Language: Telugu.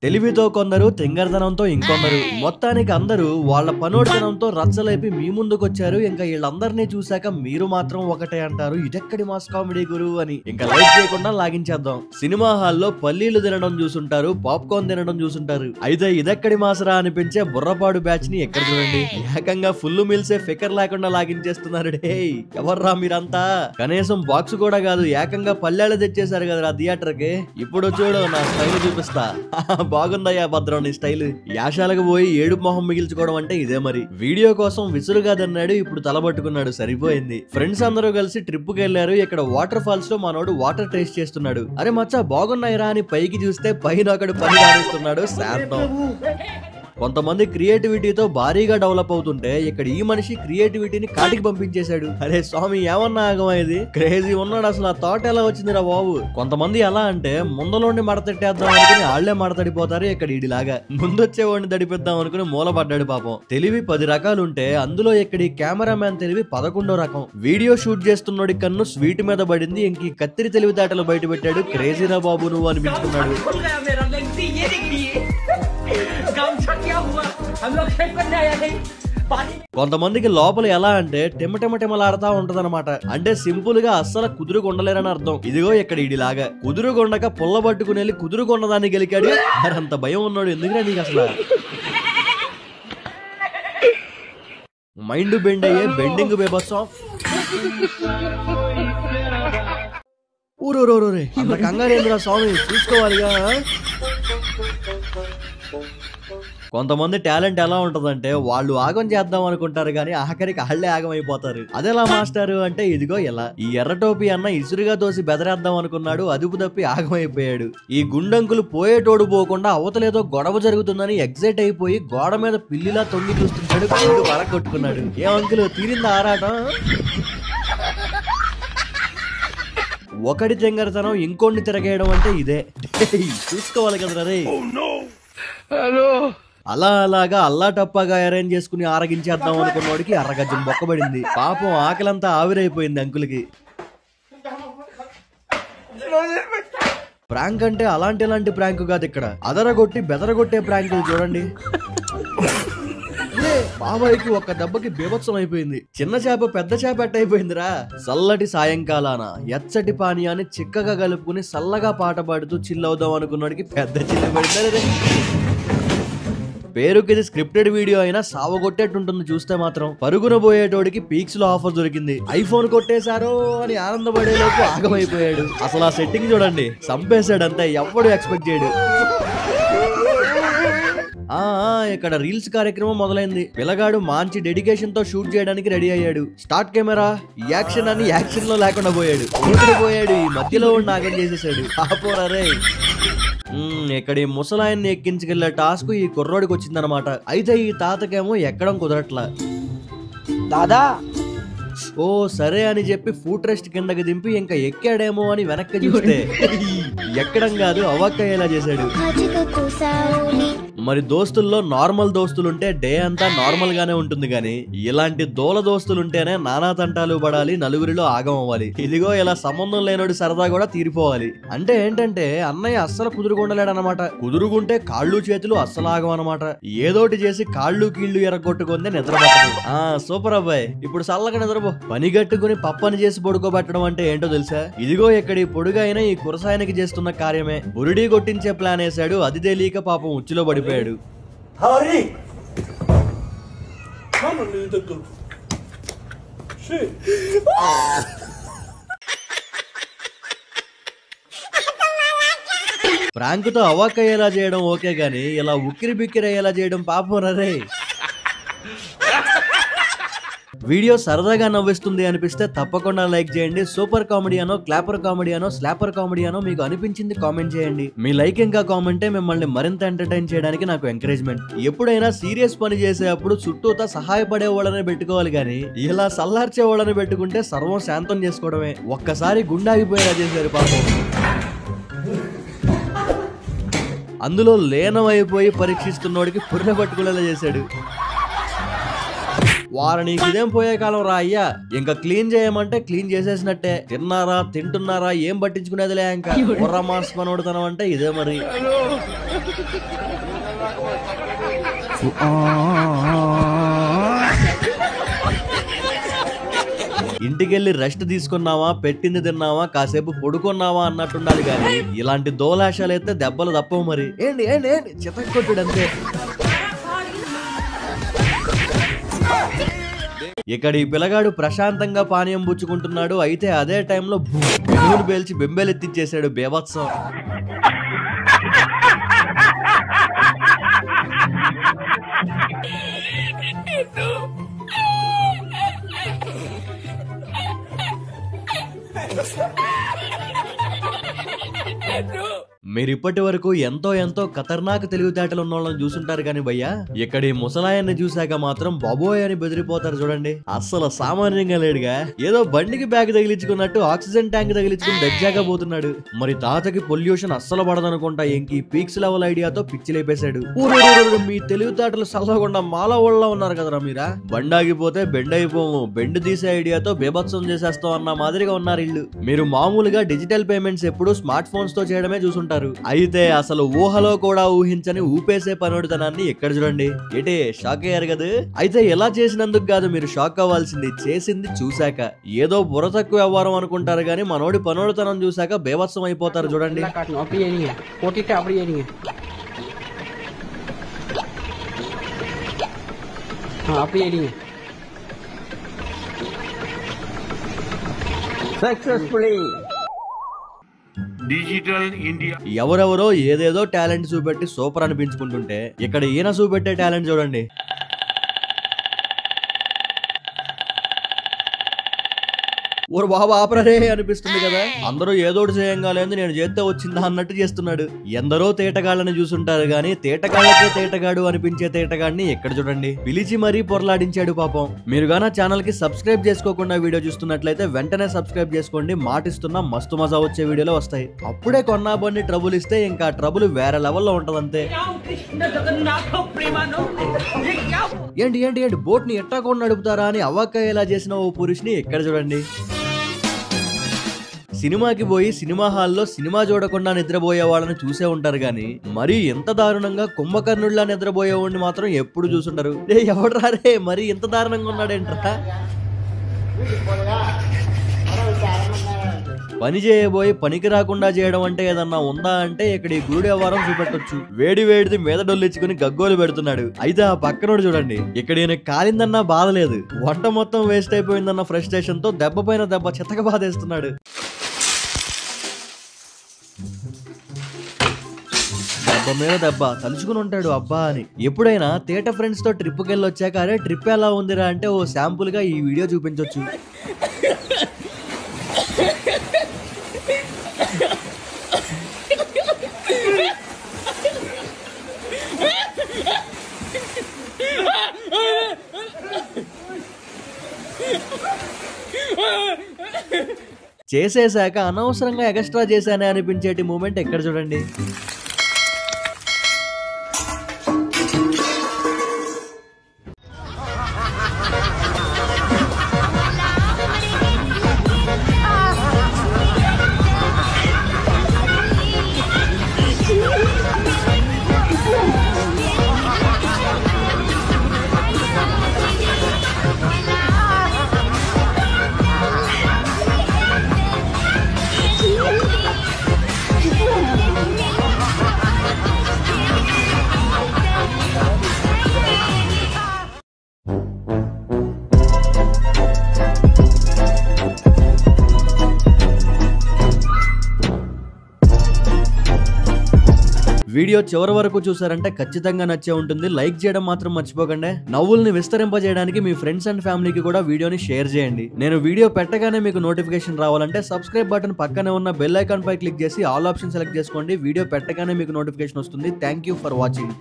తెలివితో కొందరు, తింగరదనంతో ఇంకొందరు. మొత్తానికి అందరూ వాళ్ళ పనోడ్తనంతో రచ్చలేపి మీ ముందుకొచ్చారు. ఇంకా వీళ్ళందరినీ చూశాక మీరు మాత్రం ఒకటే అంటారు, ఇదెక్కడి మాస్ కామెడీ గురువు అని. ఇంకా లైక్ చేయకుండా లాగించేద్దాం. సినిమా హాల్లో పల్లీలు తినడం చూసుంటారు, పాప్కార్న్ తినడం చూసుంటారు. అయితే ఇదెక్కడి మాసరా అనిపించే బుర్రపాడు బ్యాచ్ ని ఎక్కడ చూడండి, ఏకంగా ఫుల్ మీల్సే ఫికర్ లేకుండా లాగించేస్తున్నారు. డే ఎవర్రా మీరంతా? కనీసం బాక్స్ కూడా కాదు, ఏకంగా పల్లెలు తెచ్చేశారు కదరా థియేటర్ కి. ఇప్పుడు చూడు నా స్టైల్ చూపిస్తా. బాగుందయ్యా భద్రం నీ స్టైల్. యాశాలకు పోయి ఏడుపు మొహం మిగిల్చుకోవడం అంటే ఇదే మరి. వీడియో కోసం విసురుగాదన్నాడు, ఇప్పుడు తలబట్టుకున్నాడు. సరిపోయింది. ఫ్రెండ్స్ అందరూ కలిసి ట్రిప్ కి వెళ్లారు. ఇక్కడ వాటర్ ఫాల్స్ లో మనోడు వాటర్ టేస్ట్ చేస్తున్నాడు. అరే మచ్చా బాగున్నాయిరా అని పైకి చూస్తే పైన ఒకడు పని కానిస్తున్నాడు. శాంతం. కొంతమంది క్రియేటివిటీతో భారీగా డెవలప్ అవుతుంటే ఇక్కడ ఈ మనిషి క్రియేటివిటీని కాటికి పంపించేశాడు. అరే స్వామి ఏమన్నా ఆగమా ఇది? క్రేజీ ఉన్నాడు అసలు. ఆ థాట్ ఎలా వచ్చిందిరా బాబు? కొంతమంది ఎలా అంటే ముందలోని మడతెట్టేద్దాం అనుకుని ఆళ్లే మడతడిపోతారు. ఇక్కడ ఇడిలాగా ముందొచ్చేవాడిని దడిపిద్దాం అనుకుని మూలపడ్డాడు పాపం. తెలివి 10 రకాలుంటే అందులో ఇక్కడి కెమెరామ్యాన్ తెలివి 11వ రకం. వీడియో షూట్ చేస్తున్నోడి కన్ను స్వీట్ మీద పడింది. ఇంక కత్తిరి తెలివితేటలు బయట పెట్టాడు. క్రేజీరా బాబు నువ్వు అనిపించుకున్నాడు. కొంతమందికి లోపల ఎలా అంటే టెమటెమటెమలాడుతా ఉంటదన్నమాట. అంటే సింపుల్ గా అస్సలు కుదురుగుండలేరని అర్థం. ఇదిగో ఇక్కడ ఇడిలాగా కుదురుగుండక పుల్ల పట్టుకుని వెళ్ళి కుదురుగుండదాన్ని గెలికాడు. అంత భయం ఉన్నాడు ఎందుకురా నీకు అసలు? మైండ్ బెండ్ అయ్యే బెండింగ్ బేబత్సం. ఊరూరే అంత కంగారేంద్రా స్వామి, చూసుకోవాలిగా. కొంతమంది టాలెంట్ ఎలా ఉంటదంటే వాళ్ళు ఆగం చేద్దాం అనుకుంటారు కానీ ఆఖరికి ఆళ్లే ఆగం అయిపోతారు. అదెలా మాస్టారు అంటే ఇదిగో ఎలా. ఈ ఎర్రటోపి అన్న ఇసురుగా తోసి బెదరేద్దాం అనుకున్నాడు, అదుపు తప్పి ఆగం అయిపోయాడు. ఈ గుండంకులు పోయేటోడు పోకుండా అవతలేదో గొడవ జరుగుతుందని ఎగ్జైట్ అయిపోయి గోడ మీద పిల్లిలా తొంగి చూస్తుంటాడు. పిల్లి వరకొట్టుకున్నాడు. ఏ అంకులు తీరిందా ఆరాటం? ఒకటి తెంగరతనం ఇంకోడిని తిరగేయడం అంటే ఇదే. చూసుకోవాలి కదరా రే. అలా అలాగా అల్లా టప్పాగా అరేంజ్ చేసుకుని ఆరగించేద్దాం అనుకున్నోడికి అరగజం బొక్కబడింది. పాపం ఆకలంతా ఆవిరైపోయింది అంకులకి. ప్రాంక్ అంటే అలాంటి ప్రాంక్ కాదు, ఇక్కడ అదరగొట్టి బెదరగొట్టే ప్రాంకులు చూడండి. బాబాయ్కి ఒక్క దెబ్బకి బీభత్సం అయిపోయింది. చిన్న చేప పెద్ద చేప ఎట్టయిపోయిందిరా. చల్లటి సాయంకాలాన ఎచ్చటి పానీయాన్ని చిక్కగా కలుపుకుని చల్లగా పాట పాడుతూ చిల్లవుదాం అనుకున్నోడికి పెద్ద చిల్లు పడింది. పేరుకి ఇది స్క్రిప్టెడ్ వీడియో అయినా సావగొట్టేట్టుంటుంది చూస్తే మాత్రం. పరుగున పోయేటోడికి పీక్స్ లో ఆఫర్ దొరికింది. ఐఫోన్ కొట్టేశారో అని ఆనందపడేలోపు ఆగమైపోయాడు. అసలు ఆ సెట్టింగ్ చూడండి, చంపేశాడంతా. ఎవడు ఎక్స్పెక్ట్ చేయడు. ఇక్కడ రీల్స్ కార్యక్రమం మొదలైంది. పిల్లగాడు మంచి డెడికేషన్ తో షూట్ చేయడానికి రెడీ అయ్యాడు. స్టార్ట్ కెమెరా యాక్షన్ అని యాక్షన్ లో లేకుండా పోయాడు. ఈ మధ్యలో నాగం చేసేసాడు. ఆపోరే. ఇక్కడ ఈ ముసలాయన్ని ఎక్కించుకెళ్లే టాస్క్ ఈ కుర్రోడికి వచ్చిందనమాట. అయితే ఈ తాతకేమో ఎక్కడం కుదరట్లా. దాదా ఓ సరే అని చెప్పి ఫుట్ రెస్ట్ కిందకి దింపి ఇంకా ఎక్కాడేమో అని వెనక్కి చూస్తే ఎక్కడం కాదు అవ్వక్కయ్యేలా చేశాడు. మరి దోస్తుల్లో నార్మల్ దోస్తులుంటే డే అంతా నార్మల్ గానే ఉంటుంది గాని ఇలాంటి దోల దోస్తులుంటేనే నానా తంటాలు పడాలి, నలుగురిలో ఆగం అవ్వాలి. ఇదిగో ఇలా సంబంధం లేనోడి సరదా కూడా తీరిపోవాలి. అంటే ఏంటంటే అన్నయ్య అస్సలు కుదురుగుండలేడనమాట. కుదురుగుంటే కాళ్ళు చేతులు అస్సలు ఆగం అనమాట. ఏదోటి చేసి కాళ్ళు కీళ్లు ఎరగొట్టుకుందే నిద్రపోతాడు. సూపర్ అబ్బాయి, ఇప్పుడు చల్లగా నిద్రపో. పని గట్టుకుని పప్పని చేసి పడుకోబెట్టడం అంటే ఏంటో తెలుసా? ఇదిగో ఇక్కడ ఈ పొడుగైన ఈ కురసాయనికి చేస్తున్న కార్యమే. బురుడీ కొట్టించే ప్లాన్ వేశాడు. అది తెలియక పాపం ఉచ్చులో పడిపోయాడు. ప్రాంక్ తో అవాక్కయ్యేలా చేయడం ఓకే గాని ఇలా ఉక్కిరి బిక్కిరి అయ్యేలా చేయడం పాపం రే. వీడియో సరదాగా నవ్విస్తుంది అనిపిస్తే తప్పకుండా లైక్ చేయండి. సూపర్ కామెడీ అనో, క్లాపర్ కామెడీ అనో, స్లాపర్ కామెడీ అనో మీకు అనిపించింది కామెంట్ చేయండి. మీ లైక్ ఇంకా కామెంటే మిమ్మల్ని మరింత ఎంటర్టైన్ చేయడానికి నాకు ఎంకరేజ్మెంట్. ఎప్పుడైనా సీరియస్ పని చేసేటప్పుడు చుట్టూతా సహాయపడే వాళ్ళని పెట్టుకోవాలి గానీ ఇలా సల్లార్చే వాళ్ళని పెట్టుకుంటే సర్వం శాంతం చేసుకోవడమే. ఒక్కసారి గుండాగిపోయేలా చేశారు పాపం. అందులో లీనం అయిపోయి పరీక్షిస్తున్నోడికి పుర్రె పట్టుకునేలా చేశాడు. వారనికి ఇదేం పోయే కాలం రా అయ్యా, ఇంకా క్లీన్ చేయమంటే క్లీన్ చేసేసినట్టే. తిన్నారా తింటున్నారా ఏం పట్టించుకునేదిలే. ఇంకా బుర్ర మాస్ పనోడుతనం అంటే ఇదే మరి. ఇంటికెళ్ళి రెస్ట్ తీసుకున్నావా, పెట్టింది తిన్నావా, కాసేపు పడుకున్నావా అన్నట్టుండాలి కానీ ఇలాంటి దోలాశాలు అయితే దెబ్బలు తప్పవు మరి. ఏంటి ఏంటి ఏంటి చితక్కొట్టుడు అంతే. ఇక్కడ ఈ పిల్లగాడు ప్రశాంతంగా పానీయం పుచ్చుకుంటున్నాడు. అయితే అదే టైంలో బెలూన్ పేల్చి బెంబేలెత్తిచ్చేసాడు బేభత్సం. మీరు ఇప్పటి వరకు ఎంతో ఎంతో ఖతర్నాక్ తెలివితేటలు ఉన్న వాళ్ళని చూసుంటారు కానీ భయ్యా, ఇక్కడ ఈ ముసలాయన్ని చూశాక మాత్రం బాబోయ్ అని బెదిరిపోతారు చూడండి. అస్సలు సామాన్యంగా లేడుగా. ఏదో బండికి బ్యాగ్ తగిలించుకున్నట్టు ఆక్సిజన్ ట్యాంక్ తగిలించుకుని దజ్జాగా పోతున్నాడు. మరి తాతకి పొల్యూషన్ అస్సలు పడదనుకుంటా ఇంక పీక్స్ లెవెల్ ఐడియాతో పిచ్చి లేపేశాడు. మీ తెలివితేటలు సల్లకుండా మాల ఊళ్ళ ఉన్నారు కదరా మీరా. బండాగిపోతే బెండ్ అయిపోము, బెండ్ తీసే ఐడియాతో బేభత్సం చేసేస్తాం అన్న మాదిరిగా ఉన్నారు ఇల్లు. మీరు మామూలుగా డిజిటల్ పేమెంట్స్ ఎప్పుడు స్మార్ట్ ఫోన్స్ తో చేయడమే చూసుంటారు. అయితే అసలు ఊహలో కూడా ఊహించని ఊపేసే పనోడితనాన్ని ఎక్కడ చూడండి. ఏటే షాక్ అయ్యారు కదా. అయితే ఎలా చేసినందుకు కాదు మీరు షాక్ అవ్వాల్సింది, చేసింది చూశాక. ఏదో బుర్ర తక్కువ వ్యవహారం అనుకుంటారు గానీ మనోడి పనోడితనం చూశాక బేవత్సం అయిపోతారు చూడండి. Digital India. ఎవరెవరో ఏదేదో టాలెంట్ చూపెట్టి సూపర్ అనిపించుకుంటుంటే ఇక్కడ ఈయన చూపెట్టే టాలెంట్ చూడండి. ఓరు బాబా ఆపరే అనిపిస్తుంది కదా. అందరూ ఏదోటి చేయంగా లేదు నేను చేస్తే వచ్చిందా అన్నట్టు చేస్తున్నాడు. ఎందరో తేటగాళ్ళని చూసుంటారు గానీ తేటగాళ్ళకే తేటగాడు అనిపించే తేటగాడిని ఎక్కడ చూడండి. పిలిచి మరీ పొరలాడించాడు పాపం. మీరు గానా ఛానల్ కి సబ్స్క్రైబ్ చేసుకోకుండా వీడియో చూస్తున్నట్లయితే వెంటనే సబ్స్క్రైబ్ చేసుకోండి. మాటిస్తున్నా మస్తు మజా వచ్చే వీడియోలో వస్తాయి. అప్పుడే కొన్నా బండి ట్రబుల్ ఇస్తే ఇంకా ట్రబుల్ వేరే లెవెల్లో ఉంటదంతే. ఏంటి ఏంటి ఏంటి బోట్ ని ఎట్టా కూడా నడుపుతారా అని అవ్వకాయేలా చేసిన ఓ పురుషుని ఎక్కడ చూడండి. సినిమాకి పోయి సినిమా హాల్లో సినిమా చూడకుండా నిద్రపోయే వాళ్ళని చూసే ఉంటారు గాని మరి ఎంత దారుణంగా కుంభకర్ణుడిలా నిద్రపోయేవాడిని మాత్రం ఎప్పుడు చూసుంటారు. ఎవడ్రా రే మరి ఇంత దారుణంగా ఉన్నాడేంట్రా. పని చేయబోయి పనికి రాకుండా చేయడం అంటే ఏదన్నా ఉందా అంటే ఇక్కడ ఈ గురుడు వ్యవహారం చూపెట్టొచ్చు. వేడి వేడిది మీద డొల్లించుకుని గగ్గోలు పెడుతున్నాడు. అయితే ఆ పక్కనోడు చూడండి, ఇక్కడ ఈయన కాలిందన్నా బాధ లేదు, వంట మొత్తం వేస్ట్ అయిపోయిందన్న ఫ్రస్ట్రేషన్ తో దెబ్బ పైన దెబ్బ చెత్తగా బాధేస్తున్నాడు. దెబ్బ మీద దెబ్బ తలుచుకుని ఉంటాడు అబ్బా అని. ఎప్పుడైనా తేట ఫ్రెండ్స్ తో ట్రిప్ కెళ్ళి వచ్చాక అరే ట్రిప్ ఎలా ఉందిరా అంటే ఓ శాంపుల్ గా ఈ వీడియో చూపించొచ్చు. చేసేశాక అనవసరంగా ఎక్స్ట్రా చేశానే అనిపించేటి మూమెంట్ ఎక్కడ చూడండి. వీడియో చివరి వరకు చూసారంటే ఖచ్చితంగా నచ్చే ఉంటుంది. లైక్ చేయడం మాత్రం మర్చిపోకండి. నవ్వుల్ని విస్తరింపజేయడానికి మీ ఫ్రెండ్స్ అండ్ ఫ్యామిలీకి కూడా వీడియోని షేర్ చేయండి. నేను వీడియో పెట్టగానే మీకు నోటిఫికేషన్ రావాలంటే సబ్స్క్రైబ్ బటన్ పక్కనే ఉన్న బెల్ ఐకాన్ పై క్లిక్ చేసి ఆల్ ఆప్షన్ సెలెక్ట్ చేసుకోండి. వీడియో పెట్టగానే మీకు నోటిఫికేషన్ వస్తుంది. Thank you for watching.